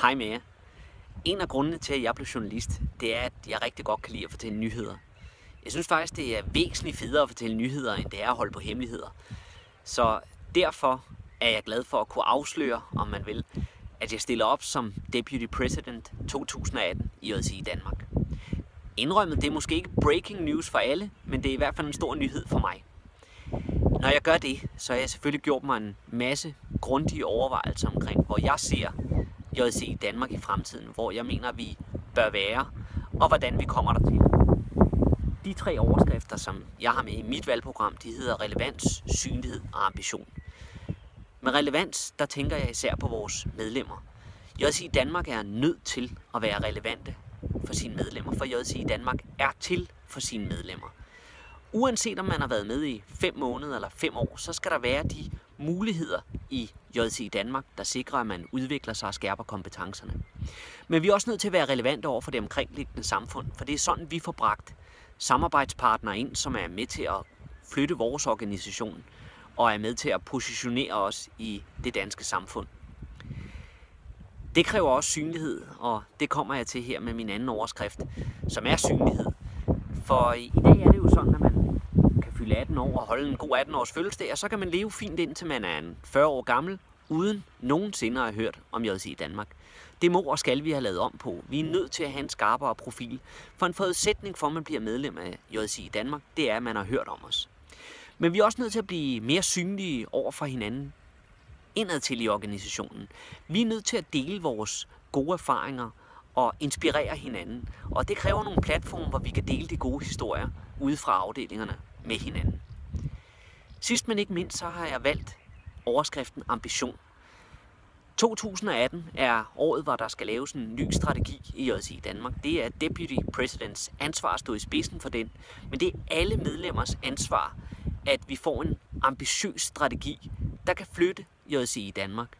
Hej med jer. En af grundene til, at jeg blev journalist, det er, at jeg rigtig godt kan lide at fortælle nyheder. Jeg synes faktisk, det er væsentligt federe at fortælle nyheder, end det er at holde på hemmeligheder. Så derfor er jeg glad for at kunne afsløre, om man vil, at jeg stiller op som Deputy President 2018 i JCI Danmark. Indrømmet, det er måske ikke breaking news for alle, men det er i hvert fald en stor nyhed for mig. Når jeg gør det, så har jeg selvfølgelig gjort mig en masse grundige overvejelser omkring, hvor jeg ser JCI Danmark i fremtiden, hvor jeg mener, vi bør være, og hvordan vi kommer dertil. De 3 overskrifter, som jeg har med i mit valgprogram, de hedder relevans, synlighed og ambition. Med relevans, der tænker jeg især på vores medlemmer. JCI Danmark er nødt til at være relevante for sine medlemmer, for JCI Danmark er til for sine medlemmer. Uanset om man har været med i 5 måneder eller 5 år, så skal der være de muligheder i JCI Danmark, der sikrer, at man udvikler sig og skærper kompetencerne. Men vi er også nødt til at være relevante over for det omkringliggende samfund, for det er sådan, vi får bragt samarbejdspartnere ind, som er med til at flytte vores organisation og er med til at positionere os i det danske samfund. Det kræver også synlighed, og det kommer jeg til her med min anden overskrift, som er synlighed. For i dag er det jo sådan, at man kan fylde 18 år og holde en god 18-års fødselsdag, og så kan man leve fint indtil man er 40 år gammel, uden nogensinde at have hørt om JCI Danmark. Det må og skal vi have lavet om på. Vi er nødt til at have en skarpere profil, for en forudsætning for, at man bliver medlem af JCI Danmark, det er, at man har hørt om os. Men vi er også nødt til at blive mere synlige over for hinanden indad til i organisationen. Vi er nødt til at dele vores gode erfaringer og inspirere hinanden. Og det kræver nogle platforme, hvor vi kan dele de gode historier ude fra afdelingerne med hinanden. Sidst men ikke mindst, så har jeg valgt overskriften ambition. 2018 er året, hvor der skal laves en ny strategi i JCI Danmark. Det er Deputy Presidents ansvar at stå i spidsen for den, men det er alle medlemmers ansvar, at vi får en ambitiøs strategi, der kan flytte JCI Danmark.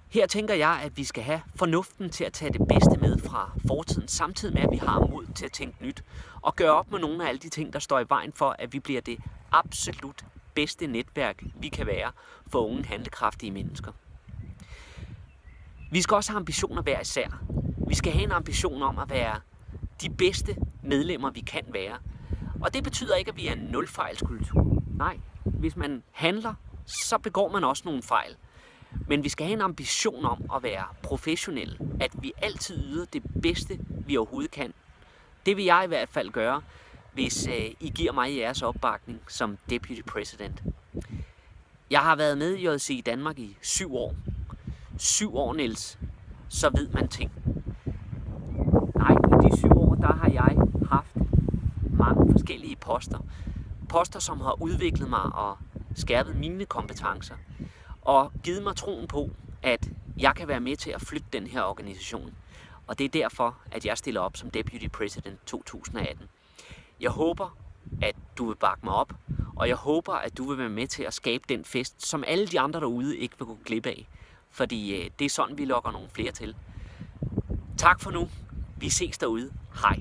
Her tænker jeg, at vi skal have fornuften til at tage det bedste med fra fortiden, samtidig med, at vi har mod til at tænke nyt og gøre op med nogle af alle de ting, der står i vejen for, at vi bliver det absolut bedste netværk, vi kan være for unge handlekraftige mennesker. Vi skal også have ambitioner hver især. Vi skal have en ambition om at være de bedste medlemmer, vi kan være. Og det betyder ikke, at vi er en nulfejlskultur. Nej, hvis man handler, så begår man også nogle fejl. Men vi skal have en ambition om at være professionelle, at vi altid yder det bedste, vi overhovedet kan. Det vil jeg i hvert fald gøre, hvis I giver mig jeres opbakning som Deputy President. Jeg har været med i JCI Danmark i 7 år. 7 år, Niels, så ved man ting. Nej, i de 7 år, der har jeg haft mange forskellige poster. Poster, som har udviklet mig og skærpet mine kompetencer. Og givet mig troen på, at jeg kan være med til at flytte den her organisation. Og det er derfor, at jeg stiller op som Deputy President 2018. Jeg håber, at du vil bakke mig op, og jeg håber, at du vil være med til at skabe den fest, som alle de andre derude ikke vil gå glip af. Fordi det er sådan, vi lokker nogle flere til. Tak for nu. Vi ses derude. Hej.